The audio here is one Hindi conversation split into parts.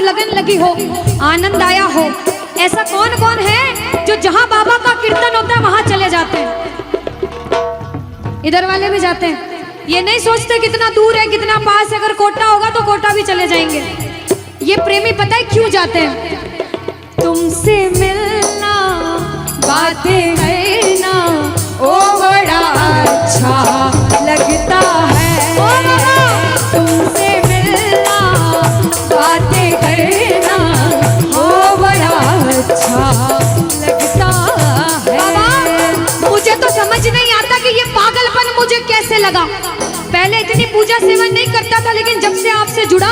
लगन लगी हो, आनंद आया हो। ऐसा कौन कौन है जो जहां बाबा का कीर्तन होता है वहां चले जाते हैं? इधर वाले भी जाते हैं, ये नहीं सोचते कितना दूर है कितना पास है। अगर कोटा होगा तो कोटा भी चले जाएंगे। ये प्रेमी पता है क्यों जाते हैं? तुमसे मिलना, बातें करना, ओ बड़ा अच्छा लगता है। तुमसे मिलना, बातें करना, ओ बड़ा अच्छा लगता है। बाबा मुझे तो समझ नहीं आता कि ये पागलपन मुझे कैसे लगा। पहले इतनी पूजा सेवन नहीं करता था, लेकिन जब से आपसे जुड़ा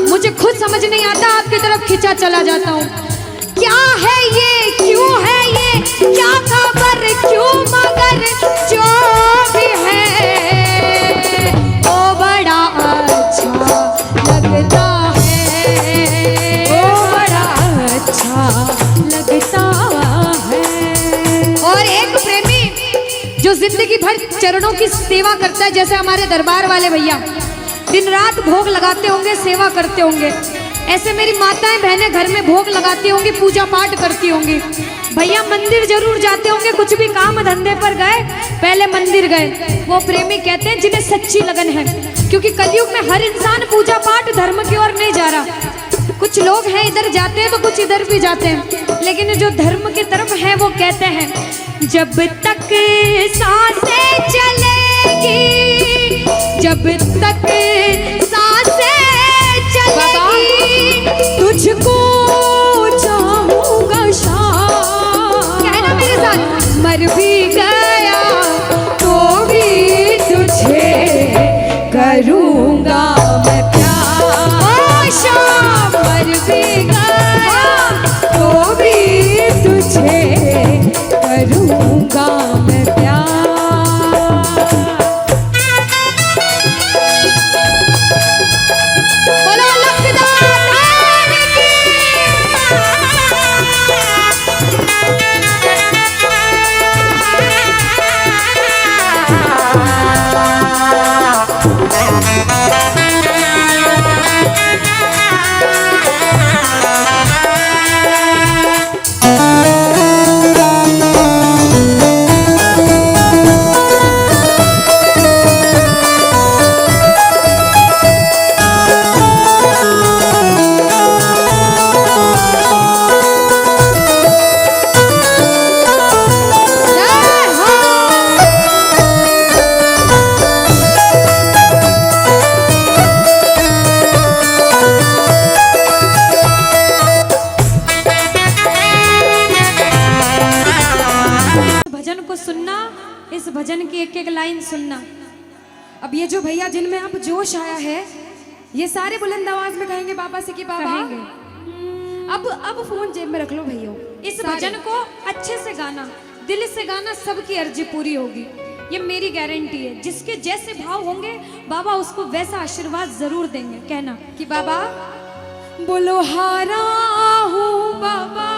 मुझे खुद समझ नहीं आता, आपकी तरफ खिंचा चला जाता हूँ। क्या है ये, क्यों है ये, क्या खबर, क्यों, मगर जो भी है वो बड़ा अच्छा लगता है, वो बड़ा अच्छा लगता है। और एक प्रेमी जो जिंदगी भर चरणों की सेवा करता है, जैसे हमारे दरबार वाले भैया दिन रात भोग लगाते होंगे, सेवा करते होंगे। ऐसे मेरी माताएं बहनें घर में भोग लगाती होंगी, पूजा पाठ करती होंगी। भैया मंदिर जरूर जाते होंगे, कुछ भी काम धंधे पर गए पहले मंदिर गए। वो प्रेमी कहते हैं जिन्हें सच्ची लगन है, क्योंकि कलयुग में हर इंसान पूजा पाठ धर्म की ओर नहीं जा रहा। कुछ लोग हैं इधर जाते हैं तो कुछ इधर भी जाते हैं, लेकिन जो धर्म की तरफ है वो कहते हैं जब तक सांसें चलेगी, जब तक सांसें चलेगी, तुझको चाहूंगा शाम। कहना मेरे साथ, मर भी गया तो भी तुझे करूंगा मैं प्यार। शाम मर भी गया तो भी तुझे करूंगा मैं प्यार। बोलो लखदार की। इस भजन की एक एक लाइन सुनना। अब ये जो भैया जिनमें अब जोश आया है, ये सारे बुलंद आवाज में कहेंगे बाबा से कि बाबा कहेंगे। अब फोन जेब में रख लो भैया। इस भजन को अच्छे से गाना, दिल से गाना, सबकी अर्जी पूरी होगी, ये मेरी गारंटी है। जिसके जैसे भाव होंगे बाबा उसको वैसा आशीर्वाद जरूर देंगे। कहना कि बाबा बोलो हारा हूँ बाबा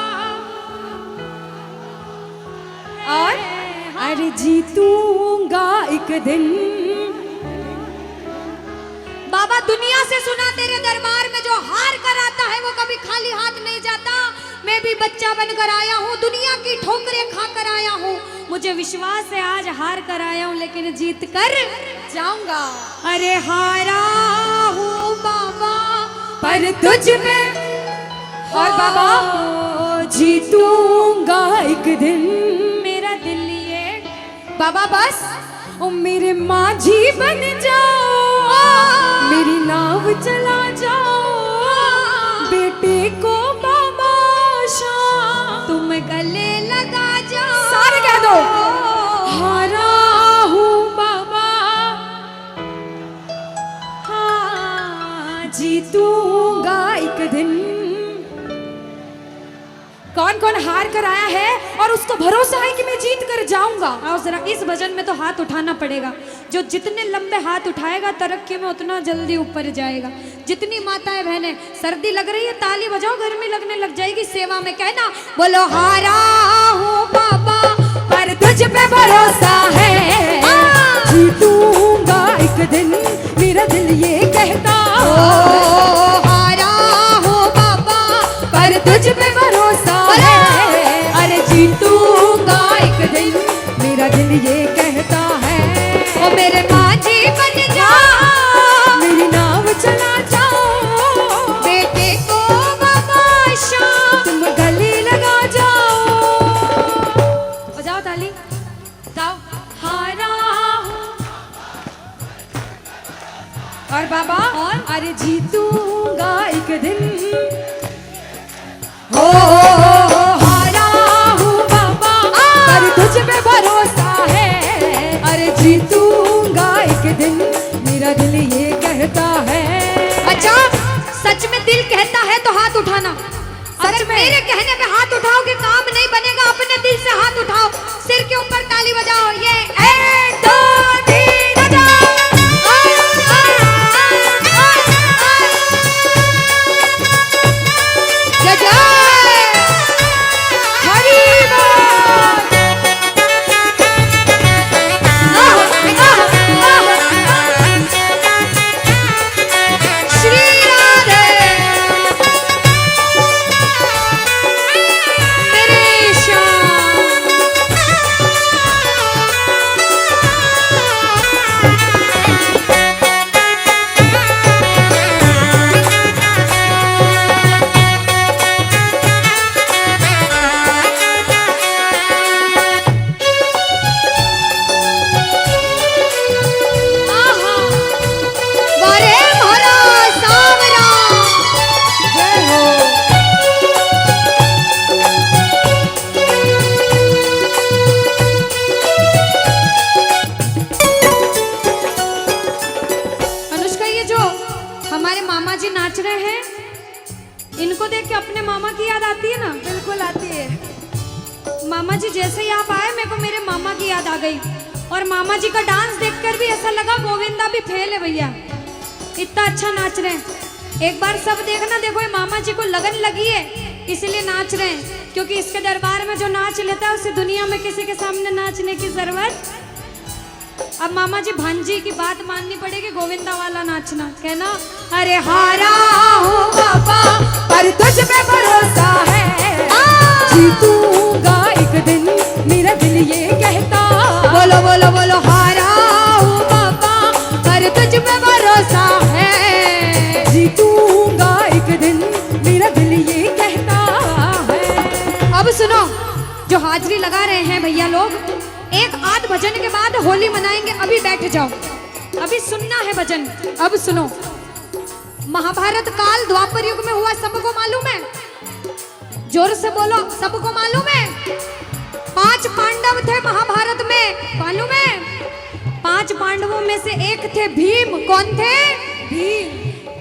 और अरे जीतूंगा एक दिन। बाबा दुनिया से सुना तेरे दरबार में जो हार कर आता है वो कभी खाली हाथ नहीं जाता। मैं भी बच्चा बनकर आया हूँ, दुनिया की ठोकरें खाकर आया हूँ। मुझे विश्वास है आज हार कर आया हूँ लेकिन जीत कर जाऊंगा। अरे हारा हूँ बाबा पर तुझ में और बाबा जीतूंगा एक दिन। मेरा दिल ये बाबा बस ओ मेरे माझी बन जाओ, मेरी नाव चला जाओ, बेटे को बाबा शाम तुम गले लगा जाओ। सारे कह दो हारा हूँ बाबा, हाँ जीतूंगा एक दिन। कौन कौन हार कर आया है और उसको भरोसा है कि मैं जीत कर जाऊंगा? और जरा इस भजन में तो हाथ उठाना पड़ेगा। जो जितने लंबे हाथ उठाएगा तरक्की में उतना जल्दी ऊपर जाएगा। जितनी माताएं बहनें सर्दी लग रही है ताली बजाओ, गर्मी लगने लग जाएगी सेवा में। कहना बोलो हारा हूँ बाबा पर तुझ पे भरोसा है, जीतूंगा एक दिन मेरा दिल ये कहता। हारा हूँ बाबा तुझ पे भरोसा है, अरे जीतूंगा एक दिन, मेरा दिल ये कहता है। ओ मेरे माझी बन जा, मेरी नाव चला जाओ, बेटे को बाबा शाम। तुम गले लगा जाओ। बजाओ ताली, जाओ। हारा और बाबा और? अरे जीतूंगा एक दिन। हो हारा हूँ बाबा, पर तुझ पे भरोसा है, अरे जीतूंगा एक दिन, मेरा दिल ये कहता है। अच्छा, सच में दिल कहता है तो हाथ उठाना। अगर में? मेरे कहने पे हाथ उठाओगे काम नहीं बनेगा, अपने दिल से हाथ उठाओ, सिर के ऊपर ताली बजाओ। ये 1 2 3 बजाओ। जय जय हरी बोल। श्री राधे मेरे श्याम। आहा, वारे म्हारा सावरा। जय हो। अनुष्का, ये जो हमारे मामा जी नाच रहे हैं, इनको देख के अपने मामा की याद आती है ना? बिल्कुल आती है। मामा जी जैसे ही आप आए, मेरे को मेरे मामा की याद आ गई। और मामा जी का डांस देखकर भी ऐसा लगा गोविंदा भी फेल है भैया, इतना अच्छा नाच रहे हैं। एक बार सब देखना, देखो ये मामा जी को लगन लगी है इसलिए नाच रहे हैं, क्योंकि इसके दरबार में जो नाच लेता है उसे दुनिया में किसी के सामने नाचने की जरूरत। अब मामा जी भांजी की बात माननी पड़ेगी, गोविंदा वाला नाचना। कहना, अरे हारा हूँ बाबा, पर तुझ पे भरोसा है, जीतूंगा एक दिन, मेरा दिल ये कहता। बोलो बोलो बोलो, हारा हूँ बाबा, पर तुझ पे भरोसा है। जीतूंगा एक दिन, मेरा दिल ये कहता है। अब सुनो, जो हाजरी लगा रहे हैं भैया लोग, एक आध भजन के बाद होली मनाएंगे। अभी बैठ जाओ, अभी सुनना है भजन। अब सुनो, महाभारत काल द्वापर युग में हुआ, सबको मालूम है? जोर से बोलो, सबको मालूम है? 5 पांडव थे महाभारत में, मालूम है? 5 पांडवों में से एक थे भीम। कौन थे? भीम।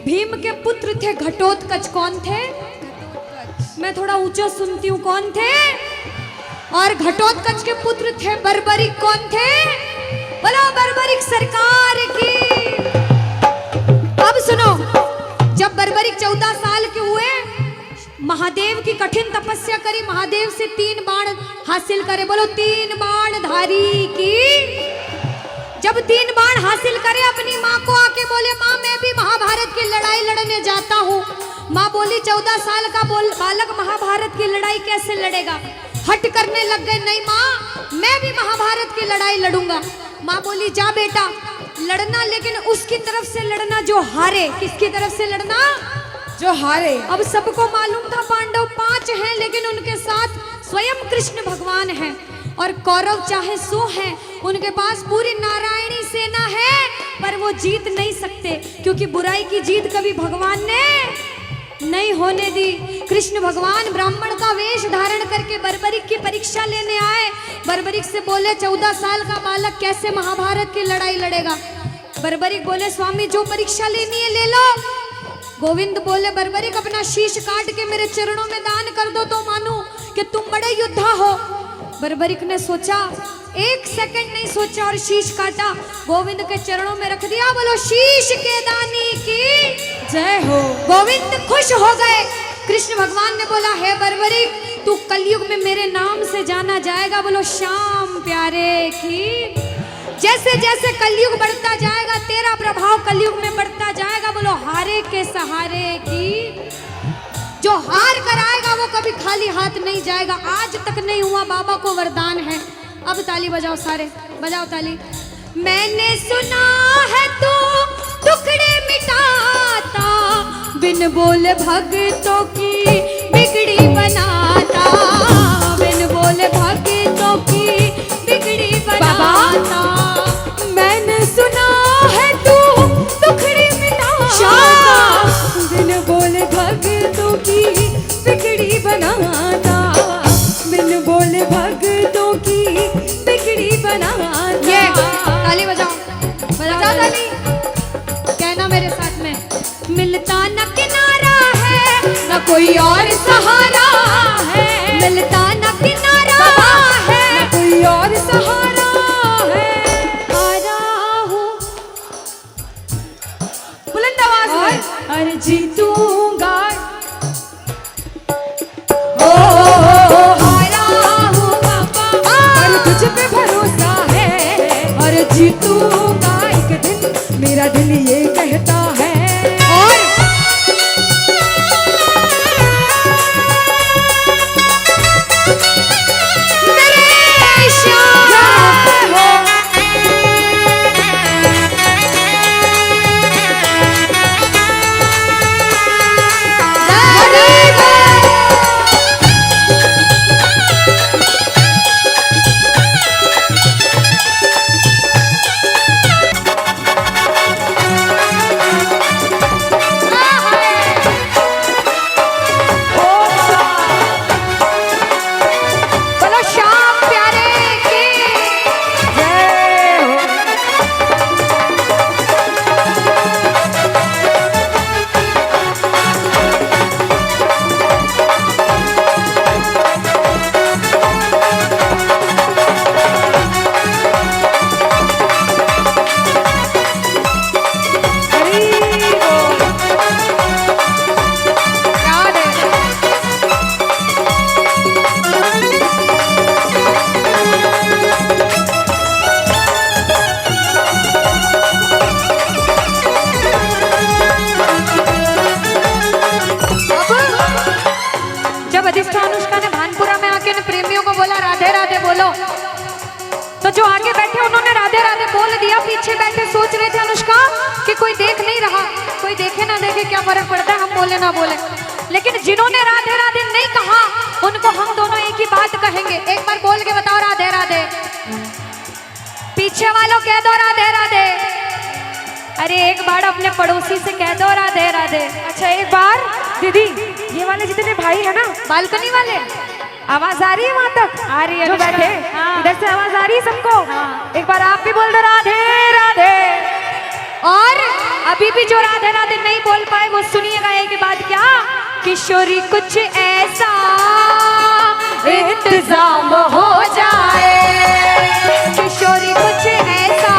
भीम के पुत्र थे घटोत्कच। कौन थे? मैं थोड़ा ऊंचा सुनती हूँ। कौन थे? और घटोत्कच के पुत्र थे बर्बरिक। कौन थे? बोलो बर्बरिक सरकार की। अब सुनो, जब बर्बरिक 14 साल के हुए, महादेव की कठिन तपस्या करी, महादेव से 3 बाण हासिल करे। बोलो 3 बाण धारी की। जब 3 बाण हासिल करे, अपनी माँ को आके बोले, माँ मैं भी महाभारत की लड़ाई लड़ने जाता हूँ। माँ बोली 14 साल का बालक महाभारत की लड़ाई कैसे लड़ेगा? हट करने लग गए, नहीं माँ मैं भी महाभारत की लड़ाई लड़ूंगा। माँ बोली जा बेटा लड़ना, लेकिन उसकी तरफ से लड़ना जो हारे। किसकी तरफ से लड़ना? जो हारे। अब सबको मालूम था पांडव 5 हैं, लेकिन उनके साथ स्वयं कृष्ण भगवान हैं। और कौरव चाहे 100 हैं, उनके पास पूरी नारायणी सेना है, पर वो जीत नहीं सकते, क्योंकि बुराई की जीत कभी भगवान ने नहीं होने दी। कृष्ण भगवान ब्राह्मण का वेश धारण करके बर्बरिक की परीक्षा लेने आए। बर्बरिक से बोले 14 साल का बालक कैसे महाभारत की लड़ाई लड़ेगा? बर्बरिक बोले स्वामी जो परीक्षा लेनी है ले लो। गोविंद बोले बर्बरिक अपना शीश काट के मेरे चरणों में दान कर दो तो मानूं कि तुम बड़े योद्धा हो। बर्बरिक ने सोचा, 1 सेकंड नहीं सोचा और शीश काटा, गोविंद के चरणों में रख दिया। बोलो शीश के दानी की जय हो। गोविंद खुश हो गए। कृष्ण भगवान ने बोला हे बर्बरिक तू कलयुग में मेरे नाम से जाना जाएगा। बोलो श्याम प्यारे की। जैसे जैसे कलयुग बढ़ता जाएगा तेरा प्रभाव कलयुग में बढ़ता जाएगा। बोलो हारे के सहारे की। जो हार कर आएगा वो कभी खाली हाथ नहीं जाएगा, आज तक नहीं हुआ, बाबा को वरदान है। अब ताली बजाओ सारे, बजाओ ताली। मैंने सुना है तू टुकड़े मिटाता, बिन बोले भक्तों की बिगड़ी बनाता, बिन बोले भक्तों की बिगड़ी बनाता। मैंने सुना है तू टुकड़े मिटाता, बिन बोले भक्तों की बिगड़ी बनाता, बिन बोले भक्तों की बिगड़ी बनाता। ये ताली बजाओ, बजाओ ताली। कहना मेरे साथ में, मिलता न किनारा है न कोई और सहारा है, मिलता न किनारा है न कोई और सहारा है। हारा हूँ बुलंद आवाज में, अरे जीतूंगा, ओ हारा हूँ बाबा, पर तुझ पे भरोसा है, और जीतूंगा एक दिन, मेरा दिल ये कहता है। और मेरे श्याम हो बोलो श्याम प्यारे की जय हो। हरी बोल। याद है। जब अधिष्ठान अनुष्का ने भानपुरा में आके प्रेमियों को बोला राधे राधे बोलो, तो जो आगे बैठे उन्होंने राधे राधे बोल दिया, पीछे बैठे सोच रहे थे अनुष्का कि कोई देख नहीं रहा, कोई देखे ना देखे क्या फर्क पड़ता है, हम बोले ना बोले। लेकिन जिन्होंने राधे राधे नहीं कहा उनको हम दोनों एक ही बात कहेंगे। एक बार बोल के बताओ राधे राधे, पीछे वालों कह दो राधे राधे। अरे एक बार अपने पड़ोसी से कह दो राधे राधे। अच्छा एक बार दीदी, ये वाले जितने भाई है ना, बालकनी वाले, आवाज आ रही है वहां तक? आ रही है जो अनुष्का। बैठे हाँ। इधर से आवाज आ रही है सबको? हाँ। एक बार आप भी बोल दो राधे राधे। और अभी भी जो राधे राधे नहीं बोल पाए वो सुनिएगा एक बात, क्या किशोरी कुछ ऐसा इंतजाम हो जाए, किशोरी कुछ ऐसा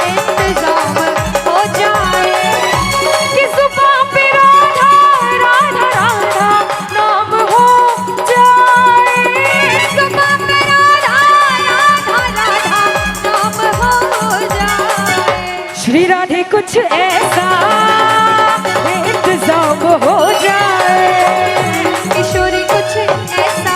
इंतजाम हो जाए कि जुबान पे राधा राधा राधा नाम हो जाए, जुबान पे राधा राधा राधा नाम हो जाए। श्री राधे कुछ ऐसा इंतजाम हो जाए, किशोरी कुछ ऐसा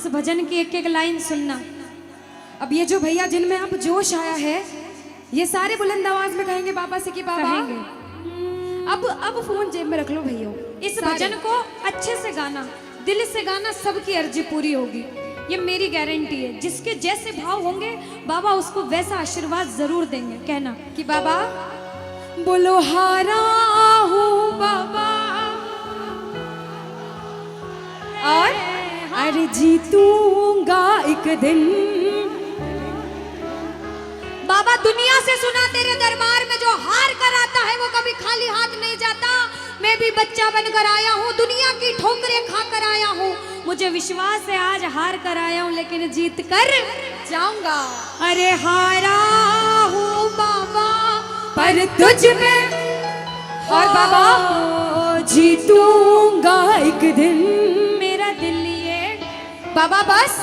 इस भजन की एक एक लाइन सुनना। अब ये जो भैया जिनमें अब जोश आया है, ये सारे बुलंद आवाज में कहेंगे बाबा से कि बाबा कहेंगे। अब फोन जेब में रख लो भैया। इस भजन को अच्छे से गाना, दिल से गाना, सबकी अर्जी पूरी होगी, ये मेरी गारंटी है। जिसके जैसे भाव होंगे बाबा उसको वैसा आशीर्वाद जरूर देंगे। कहना कि बाबा बोलो हारा हूँ बाबा और अरे जीतूंगा एक दिन। बाबा दुनिया से सुना तेरे दरबार में जो हार कर आता है वो कभी खाली हाथ नहीं जाता। मैं भी बच्चा बनकर आया हूँ, दुनिया की ठोकरें खा कर आया हूँ। मुझे विश्वास है आज हार कर आया हूँ लेकिन जीत कर जाऊंगा। अरे हारा हूँ बाबा पर तुझ में और बाबा जीतूंगा एक दिन। मेरा दिल ये बाबा बस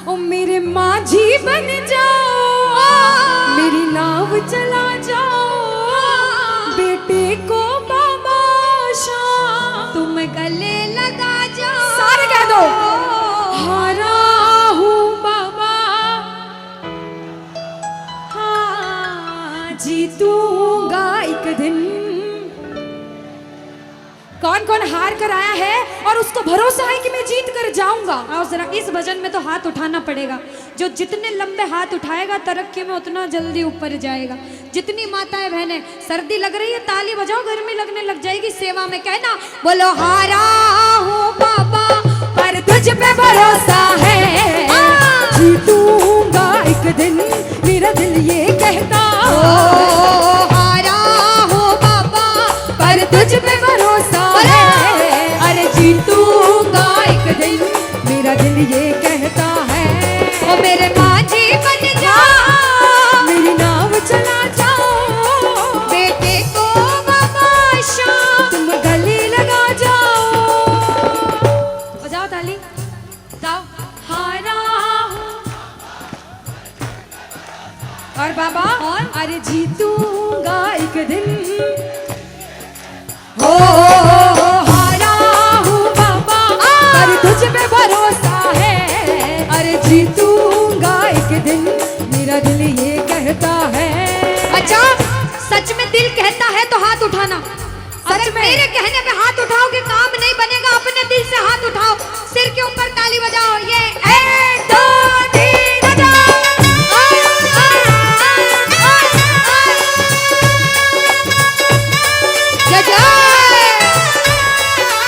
ओ मेरे माझी बन जाओ, मेरी नाव चला जाओ, बेटे को बाबा शाम तुम गले लगा जाओ। सारे कह दो हारा हूँ बाबा, हाँ जीतूंगा एक दिन। कौन कौन हार कर आया है और उसको भरोसा है कि मैं जीत कर जाऊंगा? आओ जरा, इस भजन में तो हाथ उठाना पड़ेगा। जो जितने लंबे हाथ उठाएगा तरक्की में उतना जल्दी ऊपर जाएगा। जितनी माताएं बहनें सर्दी लग रही है ताली बजाओ, गर्मी लगने लग जाएगी सेवा में। कहना बोलो हारा हूँ बाबा पर तुझ पे भरोसा है, जीतूंगा एक दिन, मेरा दिल ये कहता। हारा हूँ बाबा पर तुझ पे भरोसा है, अरे जीतूंगा एक दिन, मेरा दिल ये कहता है। ओ मेरे माझी बन जाओ, मेरी नाव चला जाओ, बेटे को बाबा शाम तुम गले लगा जाओ। बजाओ ताली, जाओ हारा हूँ। और बाबा और? अरे जीतूंगा एक दिन। हो हारा हूँ बाबा पर तुझ पे भरोसा है, अरे जीतूंगा एक दिन, मेरा दिल ये कहता है। अच्छा, सच में दिल कहता है तो हाथ उठाना। अगर मेरे कहने पे हाथ उठाओगे काम नहीं बनेगा। अपने दिल से हाथ उठाओ, सिर के ऊपर ताली बजाओ। ये 1 2 3 बजाओ। जय जय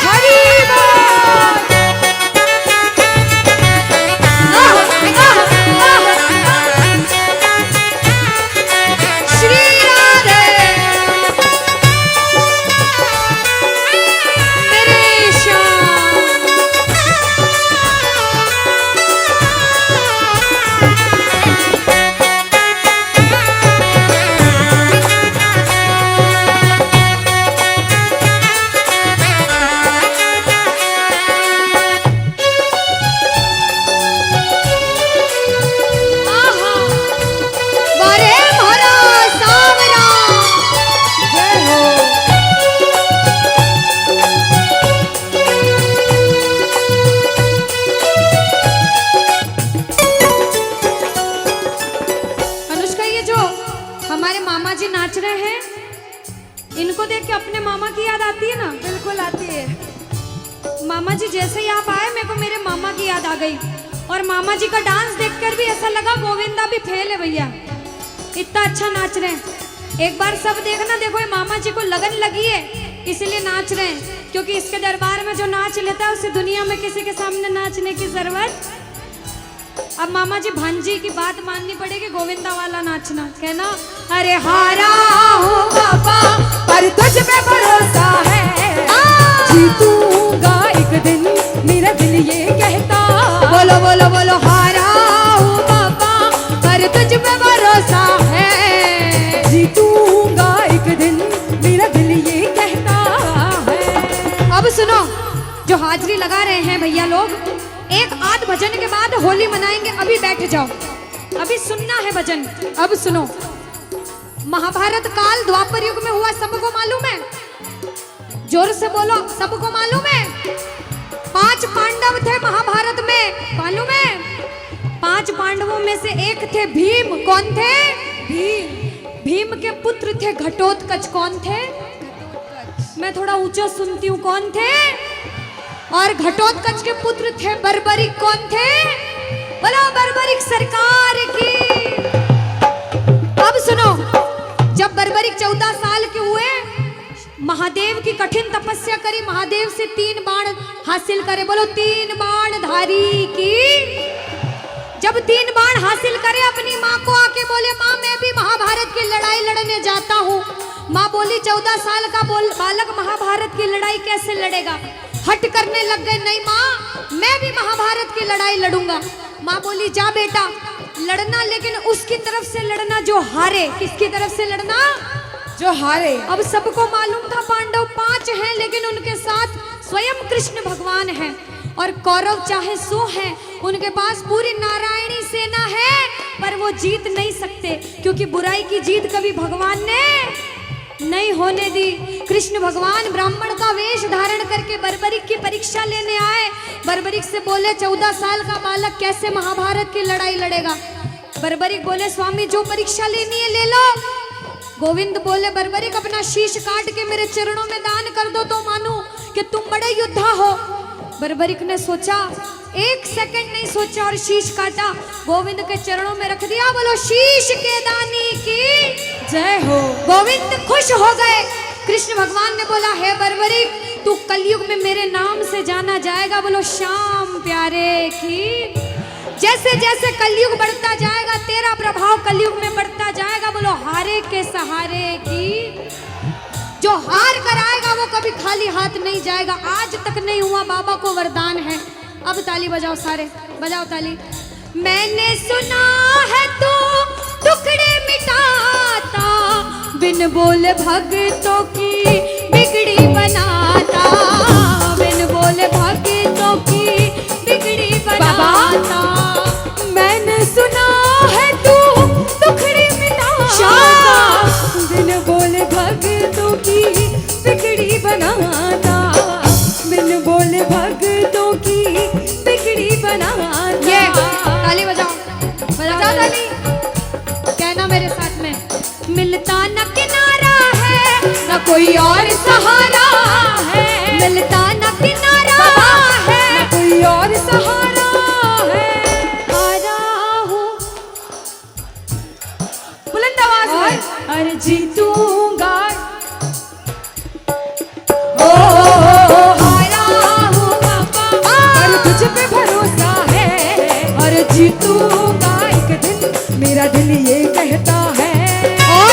हरी बोल। श्री राधे मेरे श्याम। आहा, वारे भरा सावरा। जय हो। अनुष्का, ये जो हमारे मामा जी नाच रहे हैं इनको देख के अपने मामा की याद आती है ना? बिल्कुल आती है। मामा जी जैसे ही आप आए मेरे को मेरे मामा की याद आ गई। और मामा जी का डांस देखकर भी ऐसा लगा गोविंदा भी फेल है भैया, इतना अच्छा नाच रहे हैं। एक बार सब देखना, देखो ये मामा जी को लगन लगी है इसलिए नाच रहे हैं। क्योंकि इसके दरबार में जो नाच लेता है उसे दुनिया में किसी के सामने नाचने की जरूरत। अब मामा जी भांजी की बात माननी पड़ेगी, गोविंदा वाला नाचना। कहना अरे हारा हूँ बाबा पर तुझ पे भरोसा है, जीतूंगा एक दिन, मेरा दिल ये कहता। बोलो बोलो बोलो हारा हूँ बाबा पर तुझ पे भरोसा है, जीतूंगा एक दिन, मेरा दिल ये कहता है। अब सुनो, जो हाजिरी लगा रहे हैं भैया लोग, एक आध भजन के बाद होली मनाएंगे। अभी बैठ जाओ, अभी सुनना है भजन। अब सुनो, महाभारत काल द्वापर युग में हुआ, सबको मालूम है? जोर से बोलो, सबको मालूम है? 5 5 पांडव थे महाभारत में, मालूम है? 5 पांडवों में से एक थे भीम। कौन थे? भीम। भीम के पुत्र थे घटोत्कच। कौन थे? मैं थोड़ा ऊंचा सुनती हूँ। कौन थे? और घटोत्कच के पुत्र थे बर्बरिक। कौन थे? बोलो बर्बरिक सरकार की। अब सुनो, जब बर्बरिक 14 साल के हुए, महादेव की कठिन तपस्या करी, महादेव से 3 बाण हासिल करे। बोलो 3 बाण धारी की। जब 3 बाण हासिल करे, अपनी माँ को आके बोले, माँ मैं भी महाभारत की लड़ाई लड़ने जाता हूँ। माँ बोली 14 साल का बालक महाभारत की लड़ाई कैसे लड़ेगा? हट करने लग गए, नहीं माँ मैं भी महाभारत की लड़ाई लड़ूंगा। माँ बोली जा बेटा लड़ना, लेकिन उसकी तरफ से लड़ना जो हारे। किसकी तरफ से लड़ना? जो हारे। अब सबको मालूम था पांडव 5 हैं, लेकिन उनके साथ स्वयं कृष्ण भगवान हैं। और कौरव चाहे 100 हैं, उनके पास पूरी नारायणी सेना है, पर वो जीत नहीं सकते, क्योंकि बुराई की जीत कभी भगवान ने नहीं होने दी। कृष्ण भगवान ब्राह्मण का वेश धारण करके बर्बरिक की परीक्षा लेने आए। बर्बरिक से बोले 14 साल का बालक कैसे महाभारत की लड़ाई लड़ेगा? बर्बरिक बोले स्वामी जो परीक्षा लेनी है ले लो। गोविंद बोले बर्बरिक अपना शीश काट के मेरे चरणों में दान कर दो तो मानूं कि तुम बड़े योद्धा हो। बर्बरिक ने सोचा, 1 सेकंड नहीं सोचा और शीश काटा, गोविंद के चरणों में रख दिया। बोलो शीश के दानी की जय हो। गोविंद खुश हो गए। कृष्ण भगवान ने बोला हे बर्बरिक तू कलयुग में मेरे नाम से जाना जाएगा। बोलो श्याम प्यारे की। जैसे जैसे कलयुग बढ़ता जाएगा तेरा प्रभाव कलयुग में बढ़ता जाएगा। बोलो हारे के सहारे की। जो हार कर आएगा वो कभी खाली हाथ नहीं जाएगा। आज तक नहीं हुआ, बाबा को वरदान है। अब ताली बजाओ, सारे बजाओ ताली। मैंने सुना है तू टुकड़े मिटाता, बिन बोले भक्तों की बिगड़ी बनाता, बिन बोले भक्तों की बिगड़ी बनाता। मैंने सुना है तू टुकड़े मिटाता, बिन बोले भक्तों की बिगड़ी बनाता, बिन बोले भक्तों की बिगड़ी बनाता। ये ताली बजाओ, बजाओ ताली। कहना मेरे साथ में, मिलता न किनारा है न कोई और सहारा है, मिलता न किनारा है न कोई और सहारा है। हारा हूँ बुलंद आवाज में अरे जीतूंगा। हारा हूँ बाबा पर तुझ पे भरोसा है, और जीतूंगा एक दिन मेरा दिल ये कहता है। और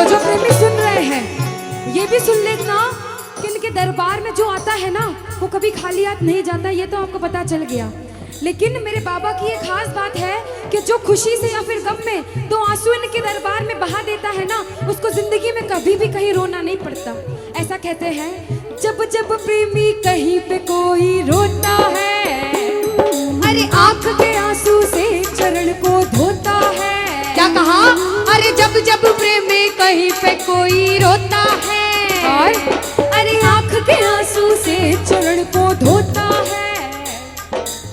जो प्रेमी सुन रहे हैं ये भी सुन लेना कि इनके दरबार में जो आता है ना वो कभी खाली हाथ नहीं जाता। ये तो आपको पता चल गया। लेकिन मेरे बाबा की एक खास बात है कि जो खुशी से या फिर गम में 2 आंसू इनके दरबार में बहा देता है ना, उसको जिंदगी में कभी भी कहीं रोना नहीं पड़ता। ऐसा कहते हैं, जब जब प्रेमी कहीं पे कोई रोता है, अरे आंख के आंसू से चरण को धोता है। क्या कहा? अरे जब जब प्रेमी कहीं पे कोई रोता है, और अरे आंख के आंसू से चरण को धोता है।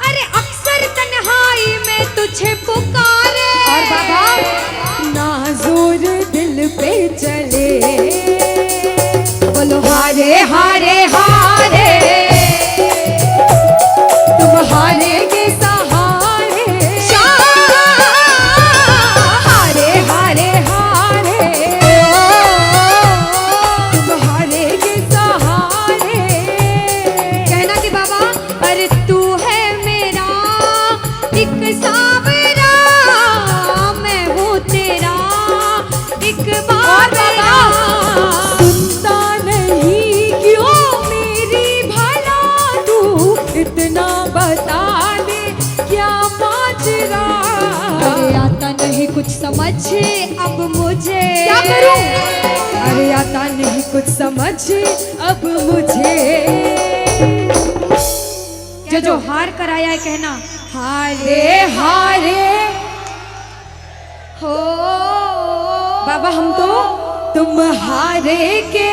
अरे अक्सर तन्हाई में तुझे पुकारे। और बाबा ना जोर दिल पे चले, बोलो हारे हारे हारे, तुम हारे के सहारे, हारे हारे हारे। तेरा। अरे आता नहीं कुछ समझ अब मुझे, क्या करूं? अरे आता नहीं कुछ समझ अब मुझे। जो हार कर आया है कहना हारे हारे हो। बाबा हम तो तुम हारे के।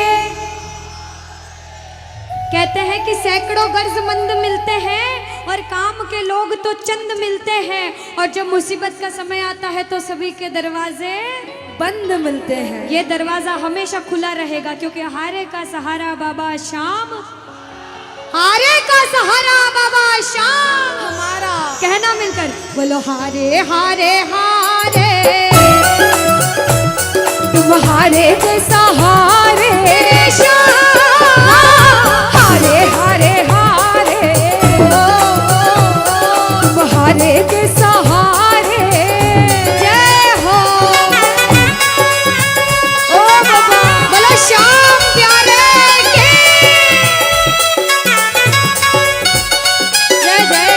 कहते हैं कि सैकड़ों गर्जमंद मिलते हैं और काम के लोग तो चंद मिलते हैं, और जब मुसीबत का समय आता है तो सभी के दरवाजे बंद मिलते हैं। ये दरवाजा हमेशा खुला रहेगा, क्योंकि हारे का सहारा बाबा शाम, हारे का सहारा बाबा शाम हमारा। कहना मिलकर बोलो हारे हारे हारे, तुम हारे के सहारे शाम, हारे हारे हारे, तुम हारे के सहारे। जय हो। ओ बाबा बोलो श्याम प्यारे के जय जय।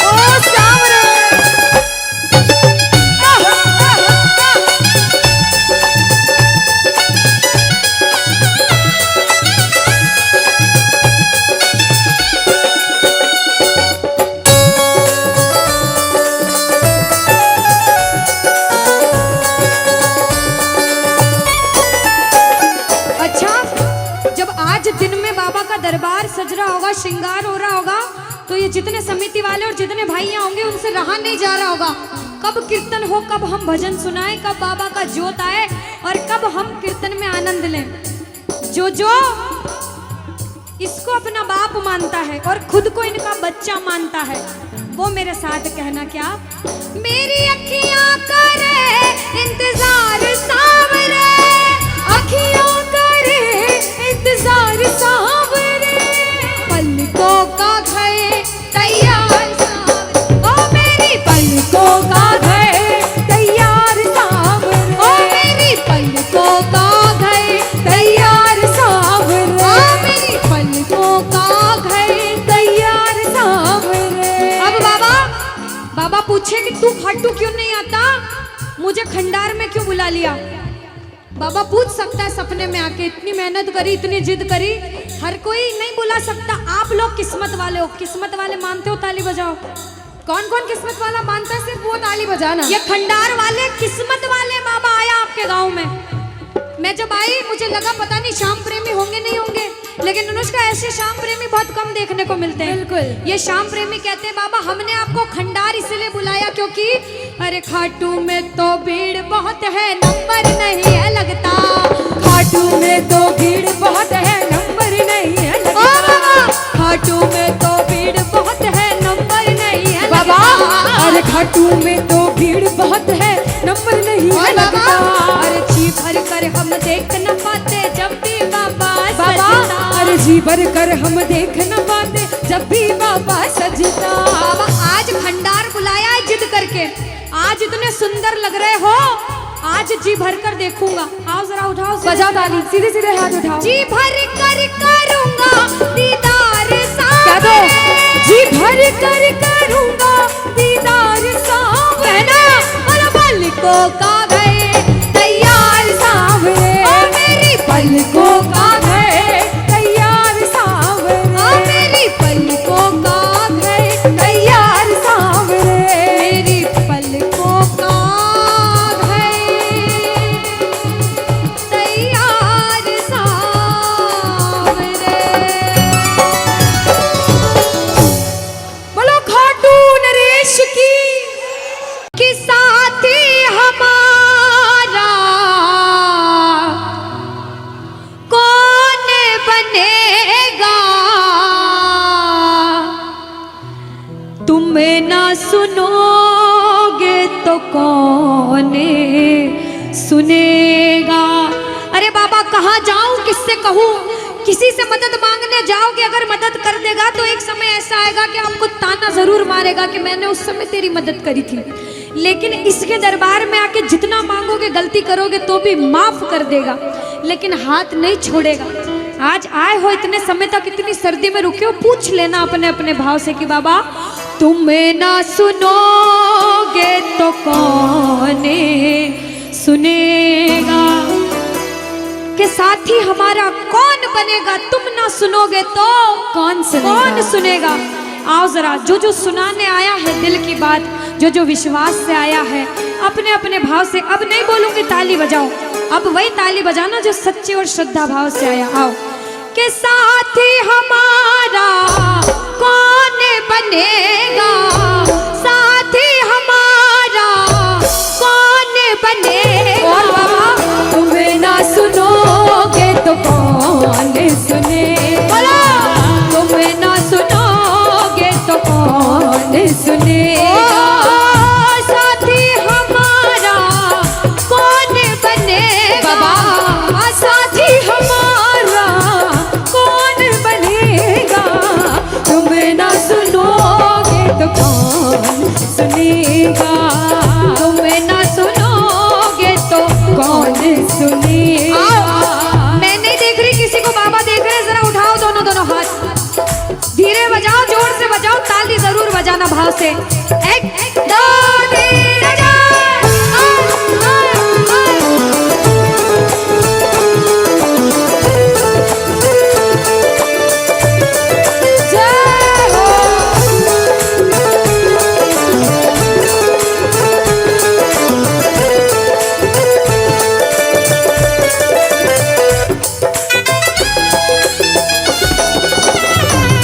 ओ श्याम रे। अच्छा, जब आज दिन में बाबा का दरबार सज रहा होगा, श्रृंगार हो रहा होगा, तो ये जितने समिति वाले और जितने भाइयां होंगे उनसे रहा नहीं जा रहा होगा। कब कीर्तन हो, कब हम भजन सुनाएं, कब बाबा का जोत आए और कब हम कीर्तन में आनंद लें। जो इसको अपना बाप मानता है और खुद को इनका बच्चा मानता है, वो मेरे साथ कहना क्या। मेरी अखियां करे इंतजार सावरे, अखियों करे इंतजार सावरे, पलकों का घर तैयार सावरे, ओ मेरी पलकों का घर तैयार सावरे, ओ मेरी पलकों का घर तैयार सावरे, ओ मेरी पलकों का घर। तैयार सावरे। अब बाबा पूछे कि तू खाटू क्यों नहीं आता, मुझे खंडार में क्यों बुला लिया। बाबा पूछ सकता है सपने में आके, इतनी मेहनत करी, इतनी जिद करी, हर कोई नहीं बुला सकता। आप लोग किस्मत वाले हो, किस्मत वाले मानते हो, ताली बजाओ। कौन कौन किस्मत वाला मानता है, सिर्फ वो ताली बजाना। ये खंडार वाले किस्मत वाले बाबा आया आपके गांव में। मैं जब आई मुझे लगा पता नहीं श्याम प्रेमी होंगे नहीं होंगे, लेकिन अनुष्का ऐसे श्याम प्रेमी बहुत कम देखने को मिलते हैं। बिल्कुल। ये श्याम प्रेमी कहते हैं बाबा हमने आपको खंडार इसलिए बुलाया क्योंकि अरे खाटू में तो भीड़ बहुत है, नंबर नहीं है लगता। खाटू में तो भीड़ बहुत है, नंबर नहीं है ओ लगता। बाबा खाटू में तो भीड़ बहुत है, नंबर नहीं है बाबा लगता। अरे खाटू में तो भीड़ बहुत है, नंबर नहीं है लगता। अरे जी भर कर हम देख न पाते जब भी बाबा बाबा सजता। अरे जी भर कर हम देख न पाते जब भी बाबा सजता। बाबा आज भंडार बुलाया है जिद करके, आज इतने सुंदर लग रहे हो, आज जी भर कर देखूंगा। आओ जरा उठाओ, बजाओ ताली, सीधे सीधे हाथ उठाओ। जी भर कर करूंगा दीदार कह दो, जी भर कर करूंगा दीदार सावरे, और पलकों का घर तैयार सावरे, ओ मेरी पलकों का घर तैयार सावरे, ओ मेरी पलकों का घर तैयार सावरे, मेरी पलकों का घर तैयार सावरे। बोलो खाटू नरेश की। कि साथी हमारा कौन बनेगा, तुम ना सुनोगे तो कौन सुनेगा। अरे बाबा कहाँ जाऊं, किससे कहूँ, किसी से मदद मांगने जाओगे, अगर मदद कर देगा तो एक समय ऐसा आएगा कि आपको ताना जरूर मारेगा कि मैंने उस समय तेरी मदद करी थी। लेकिन इसके दरबार में आके जितना मांगोगे, गलती करोगे तो भी माफ कर देगा, लेकिन हाथ नहीं छोड़ेगा। आज आए हो इतने समय तक, इतनी सर्दी में रुके हो, पूछ लेना अपने अपने भाव से कि बाबा तुम्हें ना सुनोगे तो कौन सुनेगा, के साथी हमारा कौन बनेगा, तुम ना सुनोगे तो कौन सुनेगा। आओ जरा, जो जो सुनाने आया है दिल की बात, जो जो विश्वास से आया है, अपने अपने भाव से, अब नहीं बोलूंगी ताली बजाओ, अब वही ताली बजाना जो सच्चे और श्रद्धा भाव से आया। आओ के साथी हमारा कौन बनेगा, साथी हमारा कौन बनेगा, और बाबा तुम्हें ना सुनोगे तो कौन सुनेगा, तुम्हें ना सुनोगे तो कौन सुनेगा, साथी हमारा कौन बनेगा, बाबा साथी हमारा कौन बनेगा, तुम्हें ना सुनोगे तो कौन सुनेगा, तुम्हें ना सुनोगे तो कौन सुनेगा। मैं नहीं देख रही किसी को, बाबा देख रहे हैं, जरा उठाओ दोनों दोनों हाथ, धीरे बजाओ, जोर से बजाओ, ताली जरूर बजाना भाव से। एक दो तीन चार, जय हो।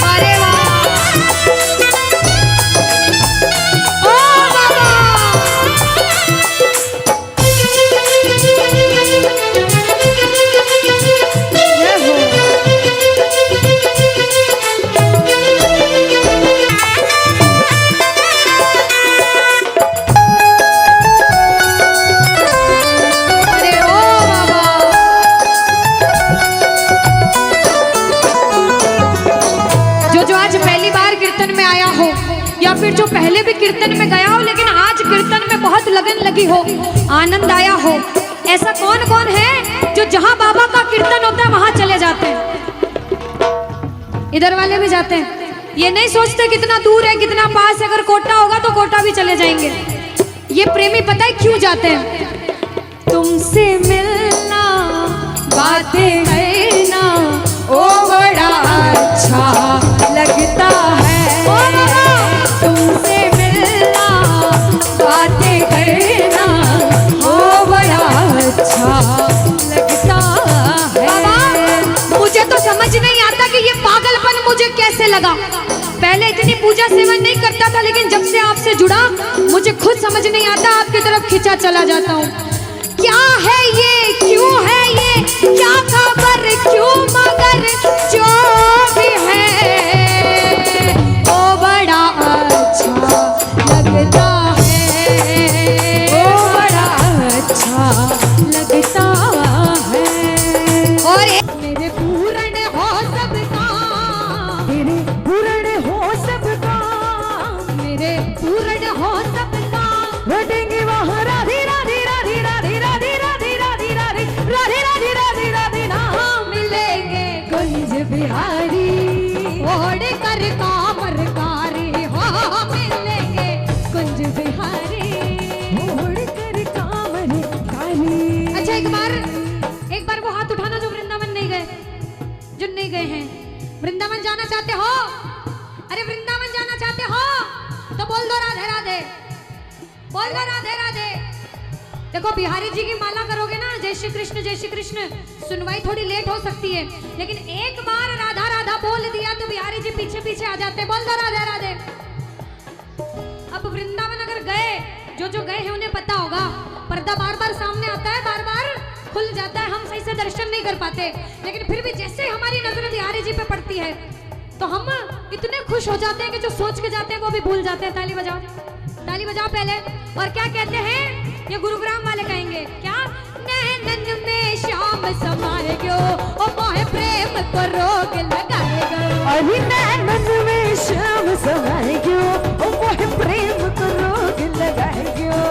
अरे वाह, ओ बाबा, जय हो। अरे ओ बाबा, जो आज पहली बार कीर्तन में आया हो, या फिर जो पहले भी कीर्तन में गया हो लेकिन आज कीर्तन में बहुत लगन लगी हो, आनंद आया हो, ऐसा कौन कौन है जो जहां बाबा का कीर्तन होता है वहां चले जाते हैं? इधर वाले भी जाते हैं, ये नहीं सोचते कितना दूर है कितना पास है, अगर कोटा होगा तो कोटा भी चले जाएंगे। ये प्रेमी पता है क्यों जाते हैं? तुमसे मिलना, बातें करना, ओ बड़ा अच्छा लगता है, ओ बाबा, तुमसे मिलना, बातें करना, ओ बड़ा अच्छा लगता है। बाबा मुझे तो समझ नहीं आता कि ये पागलपन मुझे कैसे लगा। पहले इतनी पूजा सेवन नहीं करता था, लेकिन जब से आपसे जुड़ा मुझे खुद समझ नहीं आता, आपकी तरफ खिंचा चला जाता हूँ। क्या है ये, क्यों है ये, क्या खबर, क्यों, मगर जो भी है ओ बड़ा अच्छा लगता है, ओ बड़ा अच्छा लगता है। और मेरे पूर्ण हो सब काम, मेरे पूर्ण हो सब काम, मेरे पूर्ण हो सब काम, लौटेंगे वहाँ राधे राधे राधे राधे राधे राधे राधे राधे राधे राधे राधे राधे नाम मिलेंगे कुंज बिहारी, ओढ़ कर कामर कारी हो मिलेंगे कुंज बिहारी। ओढ़ कर कांवर कारी। अच्छा एक बार वो हाथ उठाना जो वृंदावन नहीं गए, जो नहीं गए हैं। वृंदावन जाना चाहते हो? अरे वृंदावन जाना चाहते हो तो बोल दो राधे राधे, बोल दो राधे राधे। देखो बिहारी जी की माला करोगे ना, जय श्री कृष्ण, सुनवाई थोड़ी लेट हो सकती है, लेकिन एक बार राधा राधा बोल दिया तो बिहारी जी पीछे पीछे आ जाते, बोल दो राधे राधे। अब वृंदावन अगर गए, जो गए हैं उन्हें पता होगा, पर्दा बार बार सामने आता है, बार बार खुल जाता है, हम सही से दर्शन नहीं कर पाते, लेकिन फिर भी जैसे हमारी नजर बिहारी जी पे पड़ती है तो हम इतने खुश हो जाते हैं कि जो सोच के जाते हैं वो भी भूल जाते हैं। ताली बजाओ पहले। और क्या कहते हैं, ये गुरुग्राम वाले कहेंगे क्या, नैनन में श्याम समाए गयो, ओ मोहे प्रेम को रोग लगाएगा, अरे नैनन में श्याम समाए गयो, ओ मोहे प्रेम को रोग लगाए गयो।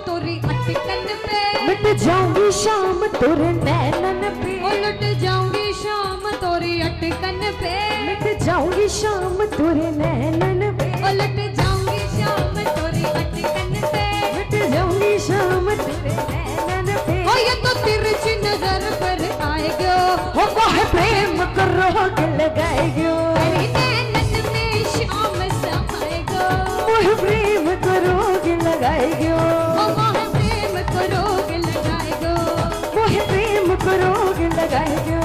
तोरी अटकन पे, मिट जाऊंगी शाम तोरे नैनन पे, उलट जाऊंगी शाम तोरी अटकन पे, मिट जाऊंगी शाम तोरे नैनन पे, उलट जाऊंगी शाम तोरी अटकन पे, मिट जाऊंगी शाम तोरे नैनन पे। ओ ये तो तिरछी नजर पर आएगो, हो वह प्रेम को रोग लगाएगो, अरे नैनन में शाम समाएगो, वह प्रेम को रोग लगाएगो, ओ वह प्रेम को रोग लगाएगो, वह प्रेम को रोग लगाएगो।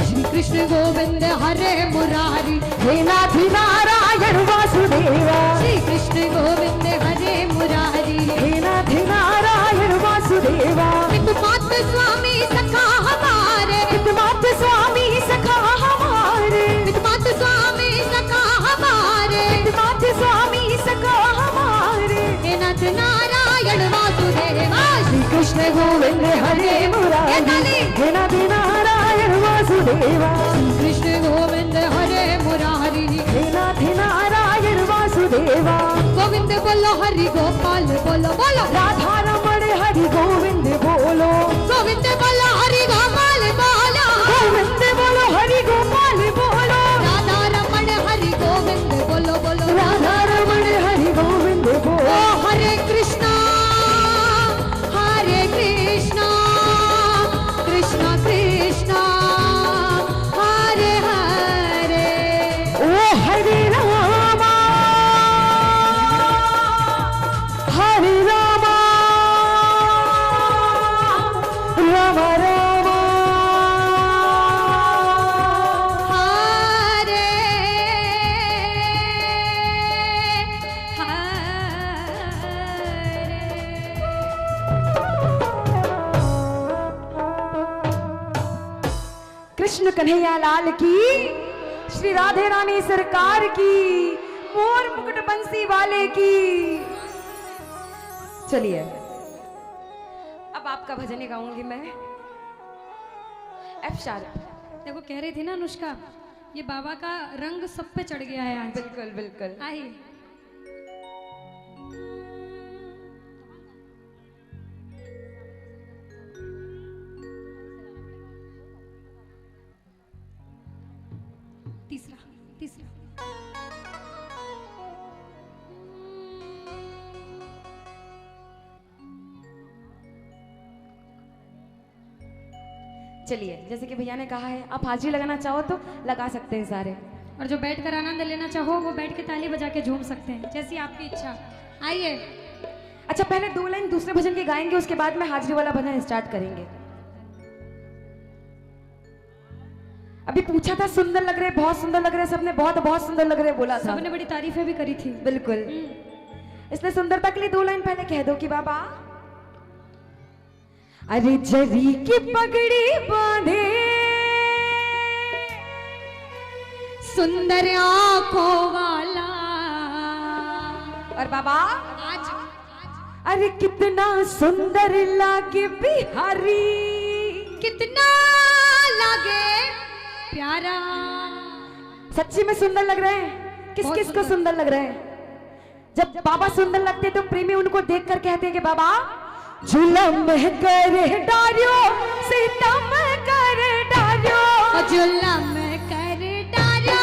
श्री कृष्ण गोविंद हरे मुरारी, हे नाथ नारायण वासुदेवा, श्री कृष्ण गोविंद हरे मुरारी, हे नाथ नारायण वासुदेवा, पितुमात स्वामी सखा हमारे, पितुमात स्वामी सखा हमारे, पितुमात स्वामी सखा हमारे, पितुमात स्वामी सखा हमारे। हे नाथ नारायण वासुदेवा, श्री कृष्ण गोविंद हरे मुरारी, हे नाथ नारायण वासुदेवा, श्री कृष्ण गोविंद हरे मुरारी, हे नाथ नारायण वासुदेवा। गोविंद बोलो हरि गोपाल बोलो बोलो, राधा रमण हरि गोविंद बोलो, गोविंद बोलो हरि गोपाल बोलो, गोविंद बोलो हरि गोपाल बोलो, राधा रमण हरि गोविंद बोलो बोलो, राधा रमण हरि गोविंद ओ बोलो। हरे कृष्णा कृष्णा कृष्णा हरे हरे, ओ हरे रामा हरे रामा, राम राम हरे कृष्ण कन्हैया लाल की, श्री राधे रानी सरकार की, मोर मुकुट बंसी वाले की। चलिए अब आपका भजन गाऊंगी मैं, एफ शार्प। देखो कह रही थी ना अनुष्का, ये बाबा का रंग सब पे चढ़ गया है आज। बिल्कुल बिल्कुल। आइए तीसरा तीसरा चलिए जैसे कि भैया ने कहा है, आप हाजिरी लगाना चाहो तो लगा सकते हैं सारे, और जो बैठ कर आनंद लेना चाहो वो बैठ के ताली बजा के झूम सकते हैं, जैसी आपकी इच्छा। आइए अच्छा पहले 2 लाइन दूसरे भजन के गाएंगे, उसके बाद में हाजिरी वाला भजन स्टार्ट करेंगे। अभी पूछा था सुंदर लग रहे, बहुत सुंदर लग रहे, सबने बहुत बहुत सुंदर लग रहे बोला था, सबने बड़ी तारीफें भी करी थी। बिल्कुल। इसलिए सुंदरता के लिए 2 लाइन पहले कह दो कि बाबा, अरे जरी की पगड़ी बांधे सुंदर आंखों वाला, और बाबा आज अरे कितना सुंदर लागे बिहारी, कितना लागे प्यारा। सच्ची में सुंदर लग रहे हैं? किस बहुत किस को सुंदर लग रहे हैं? जब बाबा सुंदर लगते हैं तो प्रेमी उनको देखकर कहते हैं कि बाबा जुलम करे डारियो, सितम करे डारियो, जुलम कर डारियो,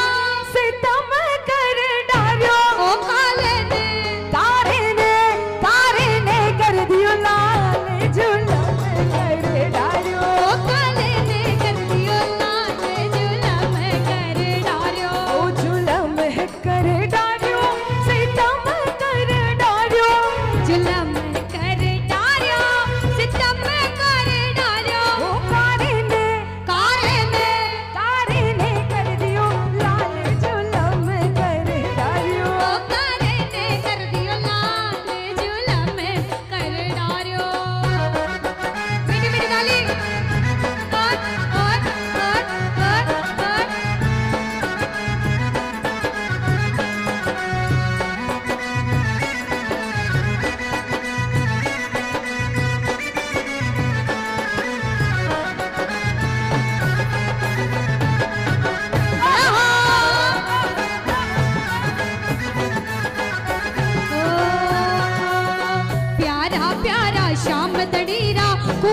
सितम करे डारियो, ओ काले ने तारे ने कर दियो लाल, जुलम करे डारियो, ओ काले ने कर दियो लाल, जुलम कर डारियो, ओ जुलम करे डारियो, सितम करे डारियो, जुलम कर डारियो, सितम कर डारियो, ओ कारे ने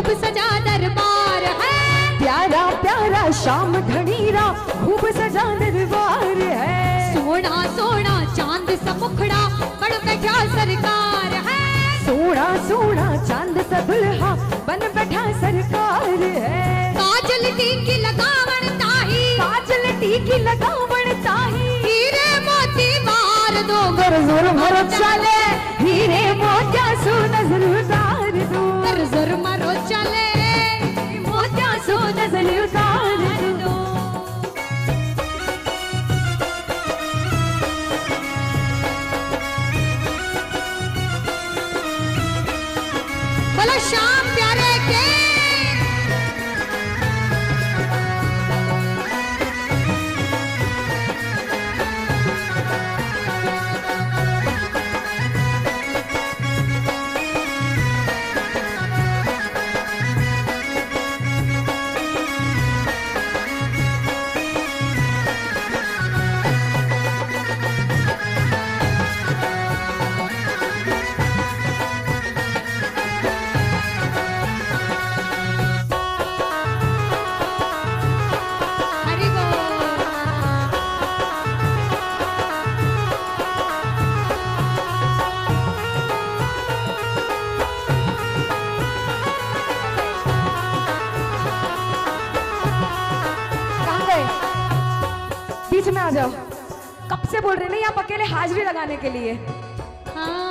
खूब सजा दरबार है। प्यारा प्यारा श्याम धनीरा खूब सजा दरबार है। सोना सोना चांद सा मुखड़ा बड़ बैठा सरकार है। सोना सोना चांद सा दुल्हा बन बैठा सरकार है। काजल टीकी लगावण ताही, काजल टीकी लगावण ताही, हीरे मोती मार दो गर जोर भर चले, हीरे मोतिया सो नजर उतार दो, गर जोर मारो चले, मोतिया सो नजर उतार दो। बोलो श्याम प्यारे के। हरि बोल। कहाँ गए? बीच में आ जाओ। कब से बोल रहे नहीं आप अकेले हाजिरी लगाने के लिए। हाँ।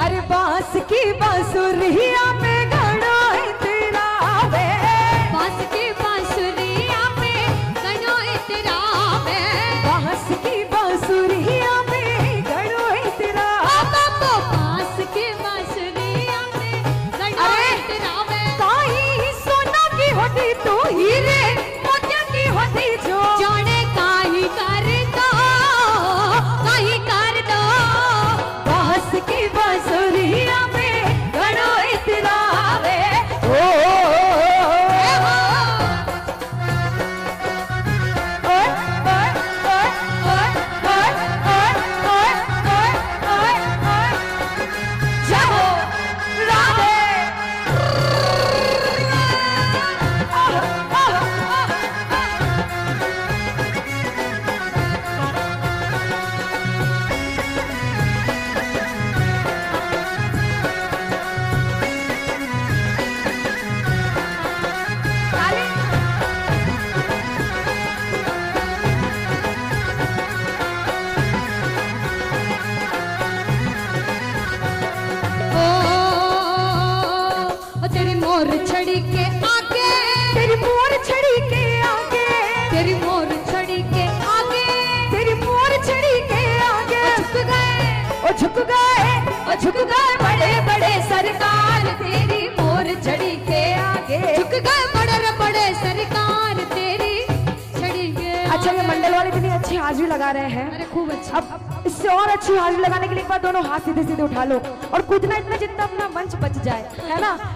अरे बांस की बांसुरिया में घड़ो तेरा वे, बांस की बांसुरिया में गणो इतरा में, बांस की बांसुरिया में घड़ो तेरा। बाबा बांस की बांसुरिया में गणो इतरा में। काई सोना की होती तो हीरे मोतिया की होती जो, जाने काई कर दो, काई कर दो। बांस की बांसुरिया में घड़ो तेरा वे। ओ तेरी मोर छड़ी के आगे, तेरी मोर छड़ी के आगे, तेरी मोर छड़ी के आगे, तेरी मोर छड़ी के आगे झुक गए, ओ झुक गए, ओ झुक गए बड़े बड़े सरकार तेरी मोर छड़ी के आगे। झुक गए बड़े बड़े सरकार तेरी छड़ी के। अच्छा ये मंडल वाले इतनी अच्छी हाजिरी लगा रहे हैं। अरे खूब अच्छा। अब इससे और अच्छी हाजिरी लगाने के लिए एक बार दोनों हाथ सीधे सीधे उठा लो और कूदना इतना जितना अपना मंच बच जाए, है ना।